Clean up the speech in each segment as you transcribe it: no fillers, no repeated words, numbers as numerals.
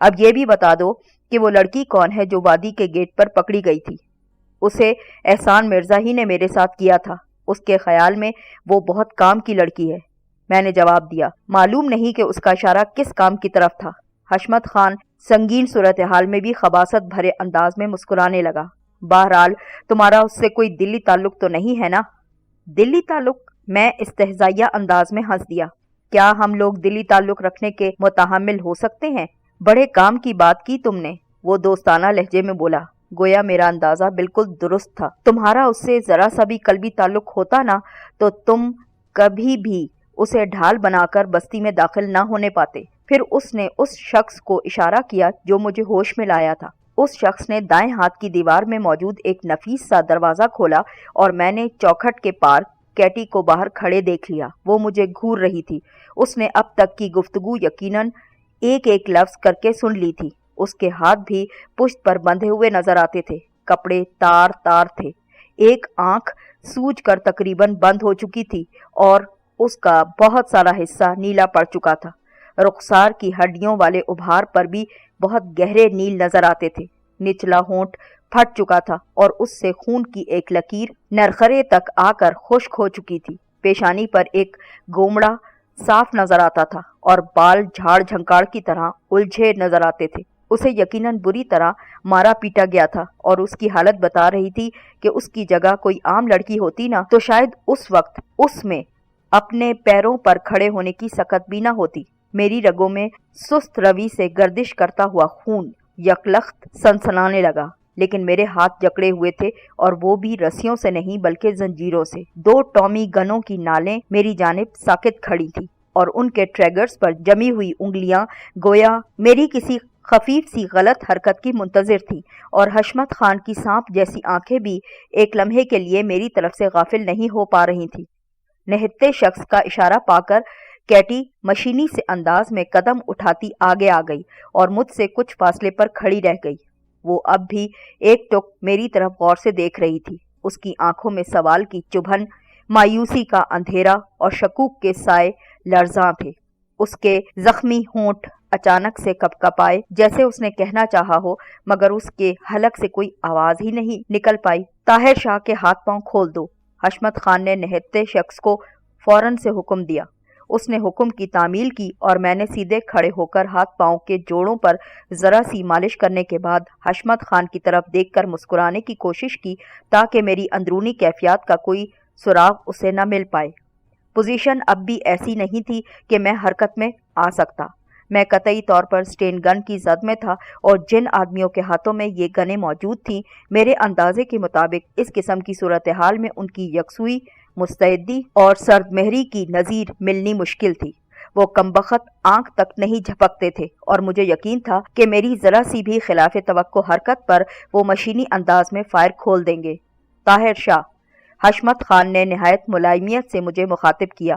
اب یہ بھی بتا دو کہ وہ لڑکی کون ہے جو وادی کے گیٹ پر پکڑی گئی تھی؟ اسے احسان مرزا ہی نے میرے ساتھ کیا تھا، اس کے خیال میں وہ بہت کام کی لڑکی ہے۔ میں نے جواب دیا، معلوم نہیں کہ اس کا اشارہ کس کام کی طرف تھا۔ حشمت خان سنگین صورتحال میں بھی خباثت بھرے انداز میں مسکرانے لگا۔ بہرحال تمہارا اس سے کوئی دلی تعلق تو نہیں ہے نا؟ دلی تعلق؟ میں استہزائیہ انداز میں ہنس دیا۔ کیا ہم لوگ دلی تعلق رکھنے کے متحمل ہو سکتے ہیں؟ بڑے کام کی بات کی تم نے، وہ دوستانہ لہجے میں بولا، گویا میرا اندازہ بالکل درست تھا۔ تمہارا اس سے ذرا سا بھی قلبی تعلق ہوتا نا تو تم کبھی بھی اسے ڈھال بنا کر بستی میں داخل نہ ہونے پاتے۔ پھر اس نے اس شخص کو اشارہ کیا جو مجھے ہوش میں لایا تھا۔ اس شخص نے دائیں ہاتھ کی دیوار میں موجود ایک نفیس سا دروازہ کھولا اور میں نے چوکھٹ کے پار کیٹی کو باہر کھڑے دیکھ لیا۔ وہ مجھے گھور رہی تھی۔ اس نے اب تک کی گفتگو یقیناً ایک ایک لفظ کر کے سن لی تھی۔ اس کے ہاتھ بھی پشت پر بندھے ہوئے نظر آتے تھے، کپڑے تار تار تھے، ایک آنکھ سوج کر تقریباً بند ہو چکی تھی اور اس کا بہت سارا حصہ نیلا پڑ چکا تھا۔ رخسار کی ہڈیوں والے ابھار پر بھی بہت گہرے نیل نظر آتے تھے۔ نچلا ہونٹ پھٹ چکا تھا اور اس سے خون کی ایک لکیر نرخرے تک آ کر خشک ہو چکی تھی۔ پیشانی پر ایک گومڑا صاف نظر آتا تھا اور بال جھاڑ جھنکاڑ کی طرح الجھے نظر آتے تھے۔ اسے یقیناً بری طرح مارا پیٹا گیا تھا اور اس کی حالت بتا رہی تھی کہ اس کی جگہ کوئی عام لڑکی ہوتی نا تو شاید اس وقت اس میں اپنے پیروں پر کھڑے ہونے کی سکت بھی نہ ہوتی۔ میری رگوں میں سست روی سے گردش کرتا ہوا خون یکلخت سنسنانے لگا، لیکن میرے ہاتھ جکڑے ہوئے تھے اور وہ بھی رسیوں سے نہیں بلکہ زنجیروں سے۔ دو ٹامی گنوں کی نالیں میری جانب ساکت کھڑی تھی اور ان کے ٹریگرز پر جمی ہوئی انگلیاں گویا میری کسی خفیف سی غلط حرکت کی منتظر تھی، اور حشمت خان کی سانپ جیسی آنکھیں بھی ایک لمحے کے لیے میری طرف سے غافل نہیں ہو پا رہی تھیں۔ نہتے شخص کا اشارہ پا کر کیٹی مشینی سے انداز میں قدم اٹھاتی آگے آ گئی اور مجھ سے کچھ فاصلے پر کھڑی رہ گئی۔ وہ اب بھی ایک ٹک میری طرف غور سے دیکھ رہی تھی۔ اس کی آنکھوں میں سوال کی چبھن، مایوسی کا اندھیرا اور شکوک کے سائے لرزاں تھے۔ اس کے زخمی ہونٹ اچانک سے کپکپائے، جیسے اس نے کہنا چاہا ہو، مگر اس کے حلق سے کوئی آواز ہی نہیں نکل پائی۔ طاہر شاہ کے ہاتھ پاؤں کھول دو، حشمت خان نے نہتے شخص کو فوراً سے حکم دیا۔ اس نے حکم کی تعمیل کی اور میں نے سیدھے کھڑے ہو کر ہاتھ پاؤں کے جوڑوں پر ذرا سی مالش کرنے کے بعد حشمت خان کی طرف دیکھ کر مسکرانے کی کوشش کی تاکہ میری اندرونی کیفیات کا کوئی سراغ اسے نہ مل پائے۔ پوزیشن اب بھی ایسی نہیں تھی کہ میں حرکت میں آ سکتا۔ میں قطعی طور پر سٹین گن کی زد میں تھا اور جن آدمیوں کے ہاتھوں میں یہ گنیں موجود تھیں، میرے اندازے کے مطابق اس قسم کی صورتحال میں ان کی یکسوئی، مستعدی اور سرد مہری کی نظیر ملنی مشکل تھی۔ وہ کمبخت آنکھ تک نہیں جھپکتے تھے اور مجھے یقین تھا کہ میری ذرا سی بھی خلاف توقع حرکت پر وہ مشینی انداز میں فائر کھول دیں گے۔ طاہر شاہ، حشمت خان نے نہایت ملائمیت سے مجھے مخاطب کیا،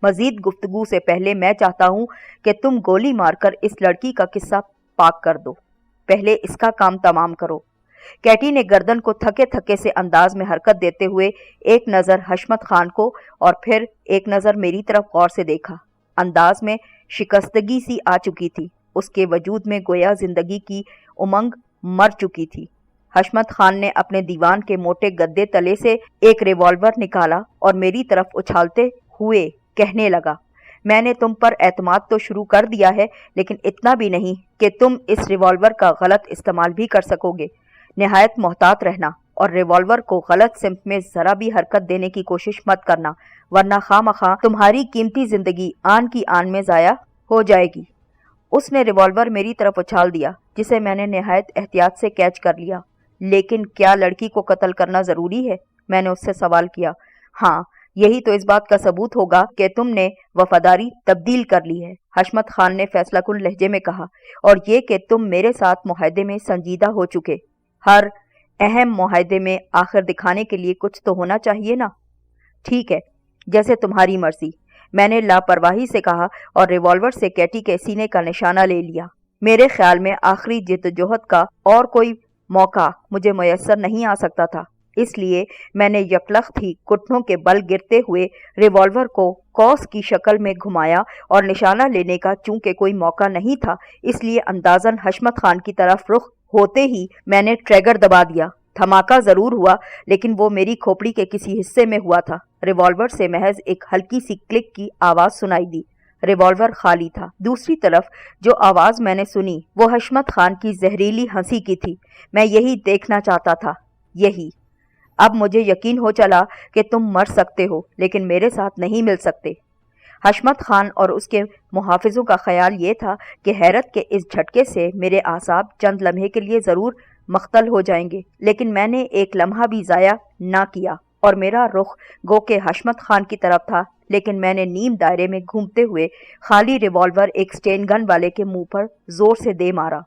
مزید گفتگو سے پہلے میں چاہتا ہوں کہ تم گولی مار کر اس لڑکی کا قصہ پاک کر دو۔ پہلے اس کا کام تمام کرو۔ کیٹی نے گردن کو تھکے تھکے سے انداز میں حرکت دیتے ہوئے ایک نظر حشمت خان کو اور پھر ایک نظر میری طرف غور سے دیکھا۔ انداز میں شکستگی سی آ چکی تھی، اس کے وجود میں گویا زندگی کی امنگ مر چکی تھی۔ حشمت خان نے اپنے دیوان کے موٹے گدے تلے سے ایک ریوالور نکالا اور میری طرف اچھالتے ہوئے کہنے لگا، میں نے تم پر اعتماد تو شروع کر دیا ہے، لیکن اتنا بھی نہیں کہ تم اس ریوالور کا غلط استعمال بھی کر سکو گے۔ نہایت محتاط رہنا اور ریوالور کو غلط سمت میں ذرا بھی حرکت دینے کی کوشش مت کرنا، ورنہ خواہ مخواہ تمہاری قیمتی زندگی آن کی آن میں ضائع ہو جائے گی۔ اس نے ریوالور میری طرف اچھال دیا، جسے میں نے نہایت احتیاط سے کیچ کر لیا۔ لیکن کیا لڑکی کو قتل کرنا ضروری ہے؟ میں نے اس سے سوال کیا۔ ہاں، یہی تو اس بات کا ثبوت ہوگا کہ تم نے وفاداری تبدیل کر لی ہے، حشمت خان نے فیصلہ کن لہجے میں کہا، اور یہ کہ تم میرے ساتھ معاہدے میں سنجیدہ ہو چکے۔ ہر اہم معاہدے میں آخر دکھانے کے لیے کچھ تو ہونا چاہیے نا؟ ٹھیک ہے، جیسے تمہاری مرضی، میں نے لاپرواہی سے کہا اور ریوالور سے کیٹی کے سینے کا نشانہ لے لیا۔ میرے خیال میں آخری جدوجہد کا اور کوئی موقع مجھے میسر نہیں آ سکتا تھا۔ اس لیے میں نے یکلخت ہی گھٹنوں کے بل گرتے ہوئے ریوالور کو قوس کی شکل میں گھمایا اور نشانہ لینے کا چونکہ کوئی موقع نہیں تھا اس لیے اندازاً حشمت خان کی طرف رخ ہوتے ہی میں نے ٹریگر دبا دیا۔ دھماکہ ضرور ہوا لیکن وہ میری کھوپڑی کے کسی حصے میں ہوا تھا۔ ریوالور سے محض ایک ہلکی سی کلک کی آواز سنائی دی۔ ریوالور خالی تھا۔ دوسری طرف جو آواز میں نے سنی وہ حشمت خان کی زہریلی ہنسی کی تھی۔ میں یہی دیکھنا چاہتا تھا، یہی۔ اب مجھے یقین ہو چلا کہ تم مر سکتے ہو لیکن میرے ساتھ نہیں مل سکتے۔ حشمت خان اور اس کے محافظوں کا خیال یہ تھا کہ حیرت کے اس جھٹکے سے میرے اعصاب چند لمحے کے لیے ضرور مختل ہو جائیں گے، لیکن میں نے ایک لمحہ بھی ضائع نہ کیا اور میرا رخ گو کہ حشمت خان کی طرف تھا، لیکن میں نے نیم دائرے میں گھومتے ہوئے خالی ریوالور ایک سٹین گن والے کے منہ پر زور سے دے مارا۔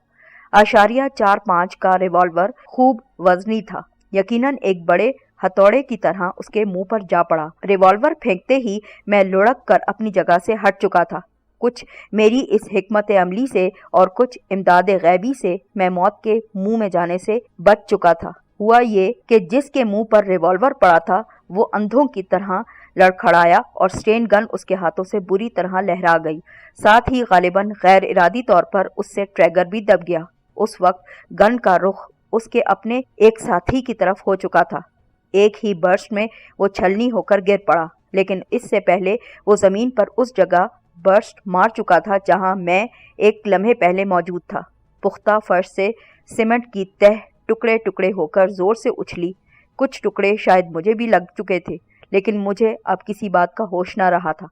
4.5 کا ریوالور خوب وزنی تھا، یقیناً ایک بڑے ہتھوڑے کی طرح اس کے منہ پر جا پڑا۔ ریوالور پھینکتے ہی میں لڑک کر اپنی جگہ سے ہٹ چکا تھا۔ کچھ میری اس حکمت عملی سے اور کچھ امداد غیبی سے میں موت کے منہ میں جانے سے بچ چکا تھا۔ ہوا یہ کہ جس کے منہ پر ریوالور پڑا تھا وہ اندھوں کی طرح لڑکھڑایا اور سٹین گن اس کے ہاتھوں سے بری طرح لہرا گئی، ساتھ ہی غالباً غیر ارادی طور پر اس سے ٹریگر بھی دب گیا۔ اس وقت گن کا رخ اس کے اپنے ایک ساتھی کی طرف ہو چکا تھا۔ ایک ہی برسٹ میں وہ چھلنی ہو کر گر پڑا، لیکن اس سے پہلے وہ زمین پر اس جگہ برسٹ مار چکا تھا جہاں میں ایک لمحے پہلے موجود تھا۔ پختہ فرش سے سیمنٹ کی تہ ٹکڑے ٹکڑے ہو کر زور سے اچھلی۔ کچھ ٹکڑے شاید مجھے بھی لگ چکے تھے، لیکن مجھے اب کسی بات کا ہوش نہ رہا تھا۔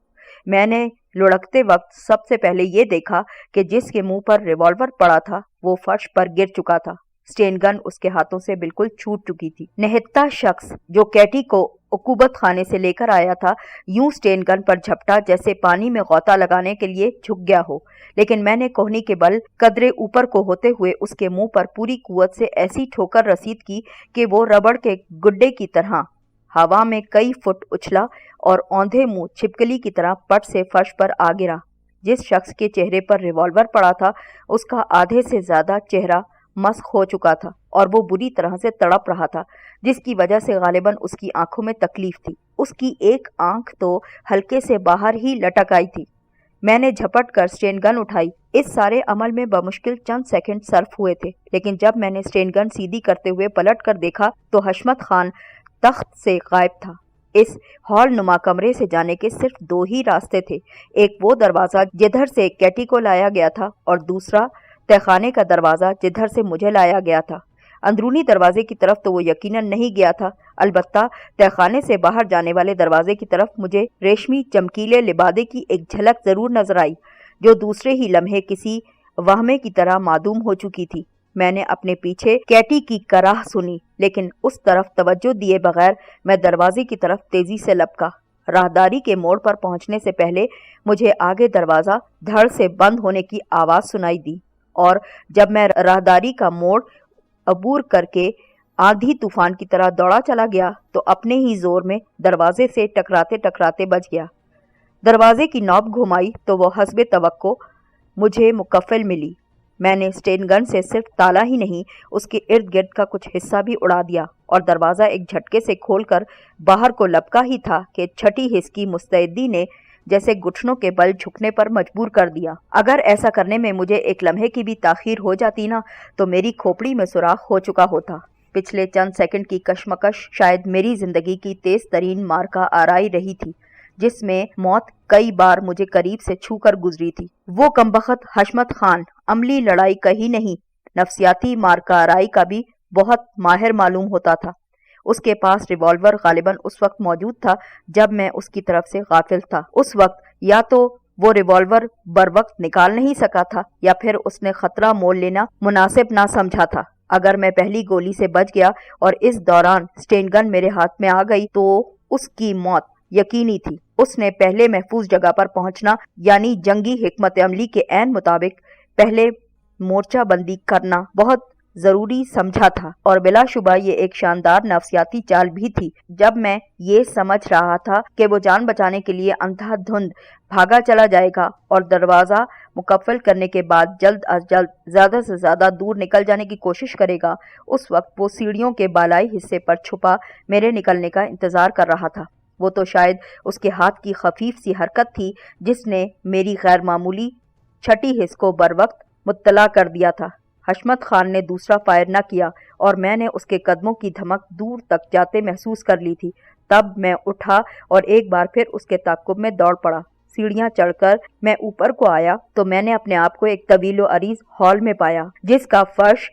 میں نے لڑکتے وقت سب سے پہلے یہ دیکھا کہ جس کے منہ پر ریوالور پڑا تھا وہ فرش پر گر چکا تھا۔ سٹین گن اس کے ہاتھوں سے بالکل چھوٹ چکی تھی۔ نہتہ شخص جو کیٹی کو عقوبت خانے سے لے کر آیا تھا یوں سٹین گن پر جھپٹا جیسے پانی میں غوطہ لگانے کے لیے جھک گیا ہو، لیکن میں نے کوہنی کے بل قدرے اوپر کو ہوتے ہوئے اس کے منہ پر پوری قوت سے ایسی ٹھوکر رسید کی کہ وہ ربڑ کے گڈے کی طرح ہوا میں کئی فٹ اچھلا اور اوندھے منہ چھپکلی کی طرح پٹ سے فرش پر آ گرا۔ جس شخص کے چہرے پر ریوالور پڑا تھا اس کا آدھے سے زیادہ چہرہ مسخ ہو چکا تھا اور وہ بری طرح سے تڑپ رہا تھا، جس کی وجہ سے غالباً اس کی آنکھوں میں تکلیف تھی۔ اس کی ایک آنکھ تو ہلکے سے باہر ہی لٹک آئی تھی۔ میں نے جھپٹ کر سٹین گن اٹھائی۔ اس سارے عمل میں بمشکل چند سیکنڈ صرف ہوئے تھے، لیکن جب میں نے سٹین گن سیدھی کرتے ہوئے پلٹ کر دیکھا تو حشمت خان تخت سے غائب تھا۔ اس ہال نما کمرے سے جانے کے صرف 2 ہی راستے تھے، ایک وہ دروازہ جدھر سے کیٹی کو لایا گیا تھا اور دوسرا تہخانے کا دروازہ جدھر سے مجھے لایا گیا تھا۔ اندرونی دروازے کی طرف تو وہ یقیناً نہیں گیا تھا، البتہ تہخانے سے باہر جانے والے دروازے کی طرف مجھے ریشمی چمکیلے لبادے کی ایک جھلک ضرور نظر آئی جو دوسرے ہی لمحے کسی وہمے کی طرح معدوم ہو چکی تھی۔ میں نے اپنے پیچھے کیٹی کی کراہ سنی، لیکن اس طرف توجہ دیے بغیر میں دروازے کی طرف تیزی سے لپکا۔ راہداری کے موڑ پر پہنچنے سے پہلے مجھے آگے دروازہ دھڑ سے بند ہونے کی آواز سنائی دی، اور جب میں راہداری کا موڑ عبور کر کے آندھی طوفان کی طرح دوڑا چلا گیا تو اپنے ہی زور میں دروازے سے ٹکراتے ٹکراتے بچ گیا۔ دروازے کی نوب گھمائی تو وہ حسب توقع مجھے مکفل ملی۔ میں نے سٹین گن سے صرف تالا ہی نہیں اس کے ارد گرد کا کچھ حصہ بھی اڑا دیا اور دروازہ ایک جھٹکے سے کھول کر باہر کو لپکا ہی تھا کہ چھٹی حص کی مستعدی نے جیسے گھٹنوں کے بل جھکنے پر مجبور کر دیا۔ اگر ایسا کرنے میں مجھے ایک لمحے کی بھی تاخیر ہو جاتی نا تو میری کھوپڑی میں سوراخ ہو چکا ہوتا۔ پچھلے چند سیکنڈ کی کشمکش شاید میری زندگی کی تیز ترین مارکہ آرائی رہی تھی، جس میں موت کئی بار مجھے قریب سے چھو کر گزری تھی۔ وہ کمبخت حشمت خان عملی لڑائی کا ہی نہیں، نفسیاتی مارکہ آرائی کا بھی بہت ماہر معلوم ہوتا تھا۔ اس کے پاس ریوالور غالباً اس وقت موجود تھا جب میں اس کی طرف سے غافل تھا۔ اس وقت یا تو وہ ریوالور بر وقت نکال نہیں سکا تھا یا پھر اس نے خطرہ مول لینا مناسب نہ سمجھا تھا۔ اگر میں پہلی گولی سے بچ گیا اور اس دوران سٹین گن میرے ہاتھ میں آ گئی تو اس کی موت یقینی تھی۔ اس نے پہلے محفوظ جگہ پر پہنچنا یعنی جنگی حکمت عملی کے عین مطابق پہلے مورچہ بندی کرنا بہت ضروری سمجھا تھا، اور بلا شبہ یہ ایک شاندار نفسیاتی چال بھی تھی۔ جب میں یہ سمجھ رہا تھا کہ وہ جان بچانے کے لیے اندھا دھند بھاگا چلا جائے گا اور دروازہ مکمل کرنے کے بعد جلد از جلد زیادہ سے زیادہ دور نکل جانے کی کوشش کرے گا، اس وقت وہ سیڑھیوں کے بالائی حصے پر چھپا میرے نکلنے کا انتظار کر رہا تھا۔ وہ تو شاید اس کے ہاتھ کی خفیف سی حرکت تھی جس نے میری غیر معمولی چھٹی حس کو بروقت مطلع کر دیا تھا۔ حشمت خان نے دوسرا فائر نہ کیا اور میں نے اس کے قدموں کی دھمک دور تک جاتے محسوس کر لی تھی۔ تب میں اٹھا اور ایک بار پھر اس کے تعاقب میں دوڑ پڑا۔ سیڑھیاں چڑھ کر میں اوپر کو آیا تو میں نے اپنے آپ کو ایک طویل و عریض ہال میں پایا جس کا فرش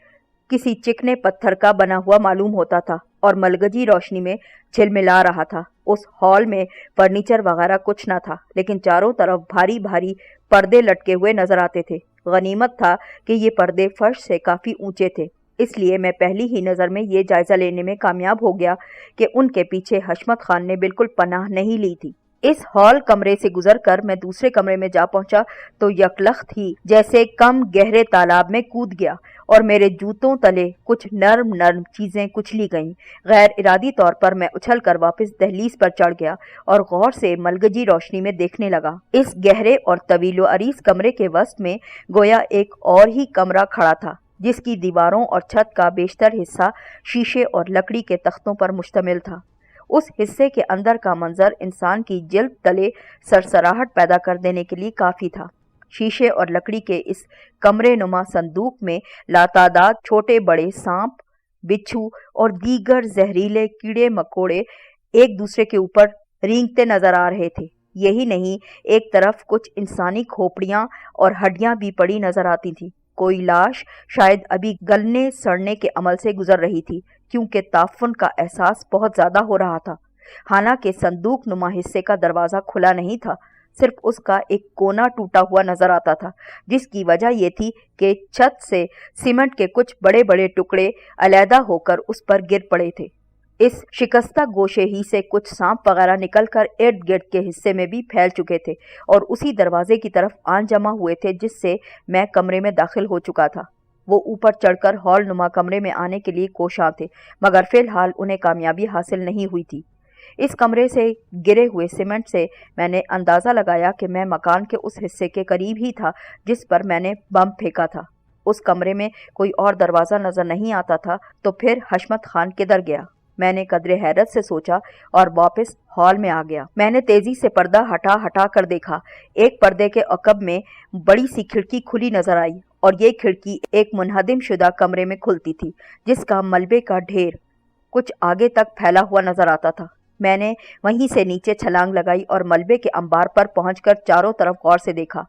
کسی چکنے پتھر کا بنا ہوا معلوم ہوتا تھا اور ملگجی روشنی میں جھلملا رہا تھا۔ اس ہال میں فرنیچر وغیرہ کچھ نہ تھا، لیکن چاروں طرف بھاری بھاری پردے لٹکے ہوئے نظر آتے تھے۔ غنیمت تھا کہ یہ پردے فرش سے کافی اونچے تھے، اس لیے میں پہلی ہی نظر میں یہ جائزہ لینے میں کامیاب ہو گیا کہ ان کے پیچھے حشمت خان نے بالکل پناہ نہیں لی تھی۔ اس ہال کمرے سے گزر کر میں دوسرے کمرے میں جا پہنچا تو یکلخت ہی جیسے کم گہرے تالاب میں کود گیا اور میرے جوتوں تلے کچھ نرم نرم چیزیں کچلی گئیں۔ غیر ارادی طور پر میں اچھل کر واپس دہلیز پر چڑھ گیا اور غور سے ملگجی روشنی میں دیکھنے لگا۔ اس گہرے اور طویل و عریض کمرے کے وسط میں گویا ایک اور ہی کمرہ کھڑا تھا جس کی دیواروں اور چھت کا بیشتر حصہ شیشے اور لکڑی کے تختوں پر مشتمل تھا۔ اس حصے کے اندر کا منظر انسان کی جلد تلے سرسراہٹ پیدا کر دینے کے لیے کافی تھا۔ شیشے اور لکڑی کے اس کمرے نما صندوق میں لاتعداد چھوٹے بڑے سانپ، بچھو اور دیگر زہریلے کیڑے مکوڑے ایک دوسرے کے اوپر رینگتے نظر آ رہے تھے۔ یہی نہیں، ایک طرف کچھ انسانی کھوپڑیاں اور ہڈیاں بھی پڑی نظر آتی تھیں۔ کوئی لاش شاید ابھی گلنے سڑنے کے عمل سے گزر رہی تھی، کیونکہ تعفن کا احساس بہت زیادہ ہو رہا تھا۔ حالانکہ صندوق نما حصے کا دروازہ کھلا نہیں تھا، صرف اس کا ایک کونا ٹوٹا ہوا نظر آتا تھا، جس کی وجہ یہ تھی کہ چھت سے سیمنٹ کے کچھ بڑے بڑے ٹکڑے علیحدہ ہو کر اس پر گر پڑے تھے۔ اس شکستہ گوشے ہی سے کچھ سانپ وغیرہ نکل کر ارد گرد کے حصے میں بھی پھیل چکے تھے اور اسی دروازے کی طرف آن جمع ہوئے تھے جس سے میں کمرے میں داخل ہو چکا تھا۔ وہ اوپر چڑھ کر ہال نما کمرے میں آنے کے لیے کوشاں تھے، مگر فی الحال انہیں کامیابی حاصل نہیں ہوئی تھی۔ اس کمرے سے گرے ہوئے سیمنٹ سے میں نے اندازہ لگایا کہ میں مکان کے اس حصے کے قریب ہی تھا جس پر میں نے بم پھینکا تھا۔ اس کمرے میں کوئی اور دروازہ نظر نہیں آتا تھا تو پھر حشمت خان کدھر گیا؟ میں نے قدر حیرت سے سوچا اور واپس ہال میں آ گیا۔ میں نے تیزی سے پردہ ہٹا کر دیکھا۔ ایک پردے کے عقب میں بڑی سی کھڑکی کھلی نظر آئی اور یہ کھڑکی ایک منہدم شدہ کمرے میں کھلتی تھی جس کا ملبے کا ڈھیر کچھ آگے تک پھیلا ہوا نظر آتا تھا۔ میں نے وہیں سے نیچے چھلانگ لگائی اور ملبے کے انبار پر پہنچ کر چاروں طرف غور سے دیکھا۔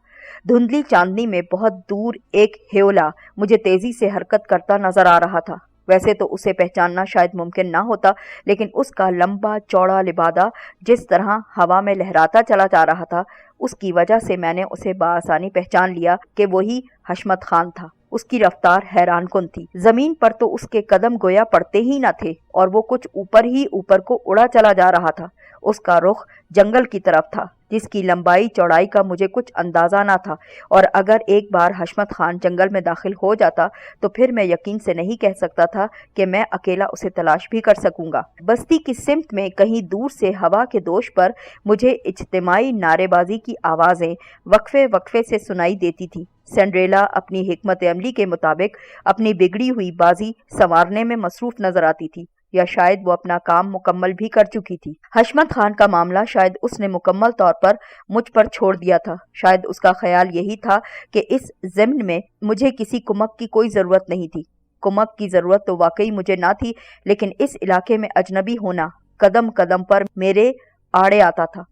دھندلی چاندنی میں بہت دور ایک ہیولا مجھے تیزی سے حرکت کرتا نظر آ رہا تھا۔ ویسے تو اسے پہچاننا شاید ممکن نہ ہوتا، لیکن اس کا لمبا چوڑا لبادہ جس طرح ہوا میں لہراتا چلا جا رہا تھا، اس کی وجہ سے میں نے اسے بآسانی پہچان لیا کہ وہی حشمت خان تھا۔ اس کی رفتار حیران کن تھی۔ زمین پر تو اس کے قدم گویا پڑتے ہی نہ تھے اور وہ کچھ اوپر ہی اوپر کو اڑا چلا جا رہا تھا۔ اس کا رخ جنگل کی طرف تھا جس کی لمبائی چوڑائی کا مجھے کچھ اندازہ نہ تھا، اور اگر ایک بار حشمت خان جنگل میں داخل ہو جاتا تو پھر میں یقین سے نہیں کہہ سکتا تھا کہ میں اکیلا اسے تلاش بھی کر سکوں گا۔ بستی کی سمت میں کہیں دور سے ہوا کے دوش پر مجھے اجتماعی نعرے بازی کی آوازیں وقفے وقفے سے سنائی دیتی تھی۔ سنڈریلا اپنی حکمت عملی کے مطابق اپنی بگڑی ہوئی بازی سنوارنے میں مصروف نظر آتی تھی، یا شاید وہ اپنا کام مکمل بھی کر چکی تھی۔ حشمت خان کا معاملہ شاید اس نے مکمل طور پر مجھ پر چھوڑ دیا تھا۔ شاید اس کا خیال یہی تھا کہ اس ضمن میں مجھے کسی کمک کی کوئی ضرورت نہیں تھی۔ کمک کی ضرورت تو واقعی مجھے نہ تھی، لیکن اس علاقے میں اجنبی ہونا قدم قدم پر میرے آڑے آتا تھا۔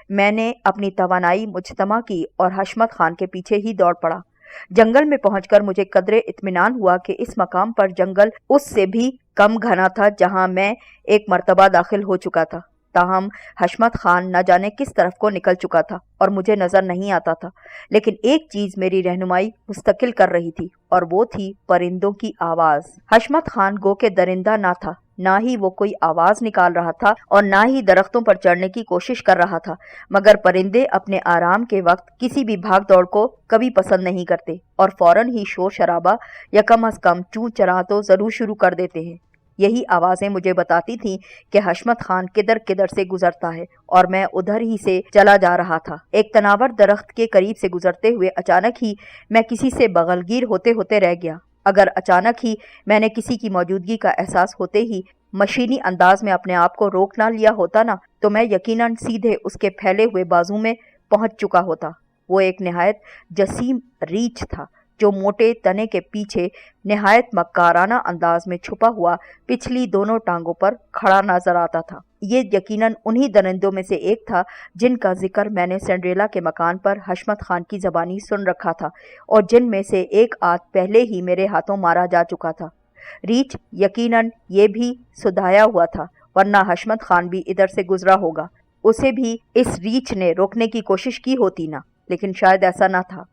میں نے اپنی توانائی مجتمع کی اور حشمت خان کے پیچھے ہی دوڑ پڑا۔ جنگل میں پہنچ کر مجھے قدرے اطمینان ہوا کہ اس مقام پر جنگل اس سے بھی کم گھنا تھا جہاں میں ایک مرتبہ داخل ہو چکا تھا۔ تاہم حشمت خان نہ جانے کس طرف کو نکل چکا تھا اور مجھے نظر نہیں آتا تھا، لیکن ایک چیز میری رہنمائی مستقل کر رہی تھی اور وہ تھی پرندوں کی آواز۔ حشمت خان گو کہ درندہ نہ تھا، نہ ہی وہ کوئی آواز نکال رہا تھا اور نہ ہی درختوں پر چڑھنے کی کوشش کر رہا تھا، مگر پرندے اپنے آرام کے وقت کسی بھی بھاگ دوڑ کو کبھی پسند نہیں کرتے اور فوراً ہی شور شرابہ یا کم از کم چوں چراں تو ضرور شروع کر دیتے ہیں۔ یہی آوازیں مجھے بتاتی تھیں کہ حشمت خان کدھر کدھر سے گزرتا ہے اور میں ادھر ہی سے چلا جا رہا تھا۔ ایک تناور درخت کے قریب سے گزرتے ہوئے اچانک ہی میں کسی سے بغلگیر ہوتے ہوتے رہ گیا۔ اگر اچانک ہی میں نے کسی کی موجودگی کا احساس ہوتے ہی مشینی انداز میں اپنے آپ کو روک نہ لیا ہوتا نا، تو میں یقیناً سیدھے اس کے پھیلے ہوئے بازو میں پہنچ چکا ہوتا۔ وہ ایک نہایت جسیم ریچھ تھا جو موٹے تنے کے پیچھے نہایت مکارانہ انداز میں چھپا ہوا پچھلی دونوں ٹانگوں پر کھڑا نظر آتا تھا۔ یہ یقیناً انہی درندوں میں سے ایک تھا جن کا ذکر میں نے سنڈریلا کے مکان پر حشمت خان کی زبانی سن رکھا تھا اور جن میں سے ایک آدھ پہلے ہی میرے ہاتھوں مارا جا چکا تھا۔ ریچھ یقیناً یہ بھی سدھایا ہوا تھا، ورنہ حشمت خان بھی ادھر سے گزرا ہوگا۔ اسے بھی اس ریچھ نے روکنے کی کوشش کی ہوتی نا، لیکن شاید ایسا نہ تھا۔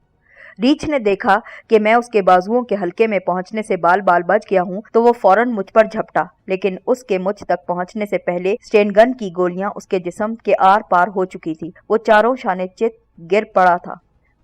ریچھ نے دیکھا کہ میں اس کے بازوؤں کے حلقے میں پہنچنے سے بال بال بچ گیا ہوں تو وہ فوراً مجھ پر جھپٹا، لیکن اس کے مجھ تک پہنچنے سے پہلے سٹین گن کی گولیاں اس کے جسم کے آر پار ہو چکی تھی۔ وہ چاروں شانے چت گر پڑا تھا۔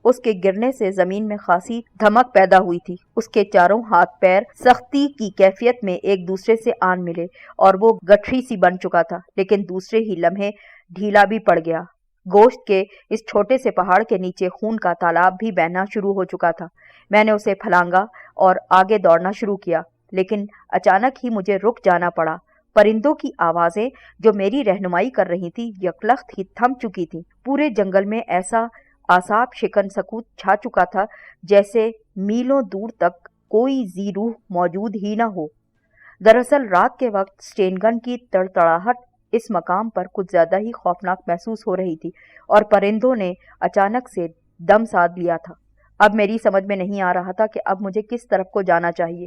اس کے گرنے سے زمین میں خاصی دھمک پیدا ہوئی تھی۔ اس کے چاروں ہاتھ پیر سختی کی کیفیت میں ایک دوسرے سے آن ملے اور وہ گٹھری سی بن چکا تھا، لیکن دوسرے ہی لمحے ڈھیلا بھی پڑ گیا۔ گوشت کے اس چھوٹے سے پہاڑ کے نیچے خون کا تالاب بھی بہنا شروع ہو چکا تھا۔ میں نے اسے پھلانگا اور آگے دوڑنا شروع کیا، لیکن اچانک ہی مجھے رک جانا پڑا۔ پرندوں کی آوازیں جو میری رہنمائی کر رہی تھی یکلخت ہی تھم چکی تھیں۔ پورے جنگل میں ایسا اعصاب شکن سکوت چھا چکا تھا جیسے میلوں دور تک کوئی ذی روح موجود ہی نہ ہو۔ دراصل رات کے وقت سٹین گن کی تڑتڑاہٹ اس مقام پر کچھ زیادہ ہی خوفناک محسوس ہو رہی تھی اور پرندوں نے اچانک سے دم سادھ لیا تھا۔ اب میری سمجھ میں نہیں آ رہا تھا کہ اب مجھے کس طرف کو جانا چاہیے۔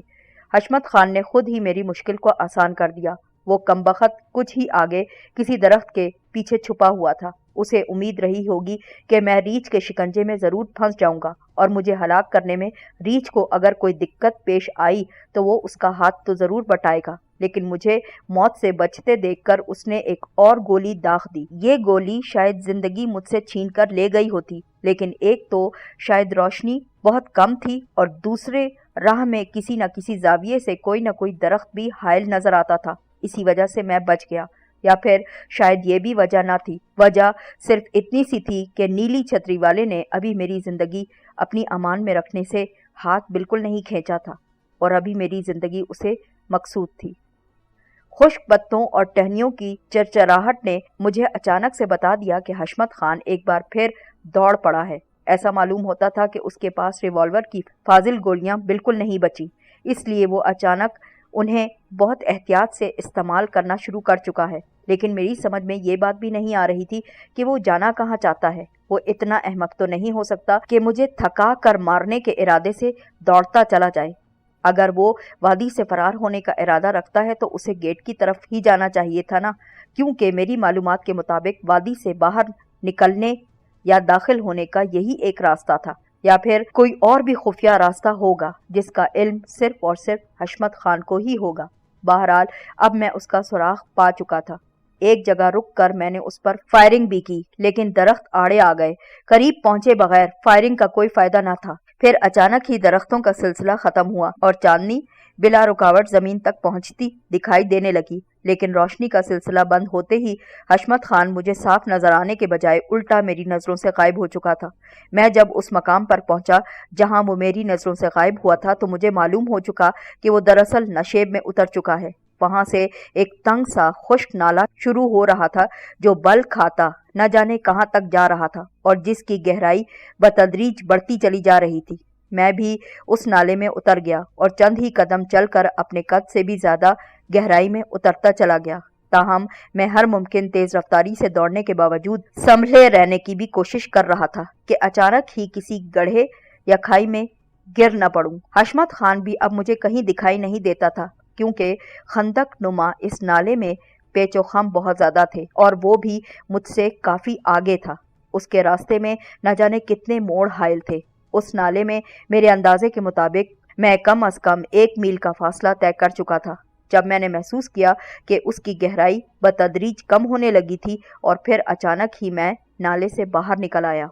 حشمت خان نے خود ہی میری مشکل کو آسان کر دیا۔ وہ کمبخت کچھ ہی آگے کسی درخت کے پیچھے چھپا ہوا تھا۔ اسے امید رہی ہوگی کہ میں ریچھ کے شکنجے میں ضرور پھنس جاؤں گا اور مجھے ہلاک کرنے میں ریچھ کو اگر کوئی دقت پیش آئی تو وہ اس کا ہاتھ تو ضرور بٹائے گا، لیکن مجھے موت سے بچتے دیکھ کر اس نے ایک اور گولی داغ دی۔ یہ گولی شاید زندگی مجھ سے چھین کر لے گئی ہوتی، لیکن ایک تو شاید روشنی بہت کم تھی اور دوسرے راہ میں کسی نہ کسی زاویے سے کوئی نہ کوئی درخت بھی حائل نظر آتا تھا، اسی وجہ سے میں بچ گیا۔ یا پھر شاید یہ بھی وجہ نہ تھی، وجہ صرف اتنی سی تھی کہ نیلی چھتری والے نے ابھی میری زندگی اپنی امان میں رکھنے سے ہاتھ بالکل نہیں کھینچا تھا اور ابھی میری زندگی اسے مقصود تھی۔ خشک پتوں اور ٹہنیوں کی چرچراہٹ نے مجھے اچانک سے بتا دیا کہ حشمت خان ایک بار پھر دوڑ پڑا ہے۔ ایسا معلوم ہوتا تھا کہ اس کے پاس ریوالور کی فاضل گولیاں بالکل نہیں بچی، اس لیے وہ اچانک انہیں بہت احتیاط سے استعمال کرنا شروع کر چکا ہے، لیکن میری سمجھ میں یہ بات بھی نہیں آ رہی تھی کہ وہ جانا کہاں چاہتا ہے۔ وہ اتنا احمق تو نہیں ہو سکتا کہ مجھے تھکا کر مارنے کے ارادے سے دوڑتا چلا جائے۔ اگر وہ وادی سے فرار ہونے کا ارادہ رکھتا ہے تو اسے گیٹ کی طرف ہی جانا چاہیے تھا نا، کیونکہ میری معلومات کے مطابق وادی سے باہر نکلنے یا داخل ہونے کا یہی ایک راستہ تھا، یا پھر کوئی اور بھی خفیہ راستہ ہوگا جس کا علم صرف اور صرف حشمت خان کو ہی ہوگا۔ بہرحال اب میں اس کا سراغ پا چکا تھا۔ ایک جگہ رک کر میں نے اس پر فائرنگ بھی کی، لیکن درخت آڑے آ گئے۔ قریب پہنچے بغیر فائرنگ کا کوئی فائدہ نہ تھا۔ پھر اچانک ہی درختوں کا سلسلہ ختم ہوا اور چاندنی بلا رکاوٹ زمین تک پہنچتی دکھائی دینے لگی، لیکن روشنی کا سلسلہ بند ہوتے ہی حشمت خان مجھے صاف نظر آنے کے بجائے الٹا میری نظروں سے غائب ہو چکا تھا۔ میں جب اس مقام پر پہنچا جہاں وہ میری نظروں سے غائب ہوا تھا تو مجھے معلوم ہو چکا کہ وہ دراصل نشیب میں اتر چکا ہے۔ وہاں سے ایک تنگ سا خشک نالا شروع ہو رہا تھا جو بل کھاتا نہ جانے کہاں تک جا رہا تھا اور جس کی گہرائی بتدریج بڑھتی چلی جا رہی تھی۔ میں بھی اس نالے میں اتر گیا اور چند ہی قدم چل کر اپنے قد سے بھی زیادہ گہرائی میں اترتا چلا گیا۔ تاہم میں ہر ممکن تیز رفتاری سے دوڑنے کے باوجود سنبھلے رہنے کی بھی کوشش کر رہا تھا کہ اچانک ہی کسی گڑھے یا کھائی میں گر نہ پڑوں۔ حشمت خان بھی اب مجھے کہیں دکھائی نہیں دیتا تھا، کیونکہ خندق نما اس نالے میں پیچ و خم بہت زیادہ تھے اور وہ بھی مجھ سے کافی آگے تھا۔ اس کے راستے میں نہ جانے کتنے موڑ حائل تھے۔ اس نالے میں میرے اندازے کے مطابق میں کم از کم 1 میل کا فاصلہ طے کر چکا تھا جب میں نے محسوس کیا کہ اس کی گہرائی بتدریج کم ہونے لگی تھی اور پھر اچانک ہی میں نالے سے باہر نکل آیا۔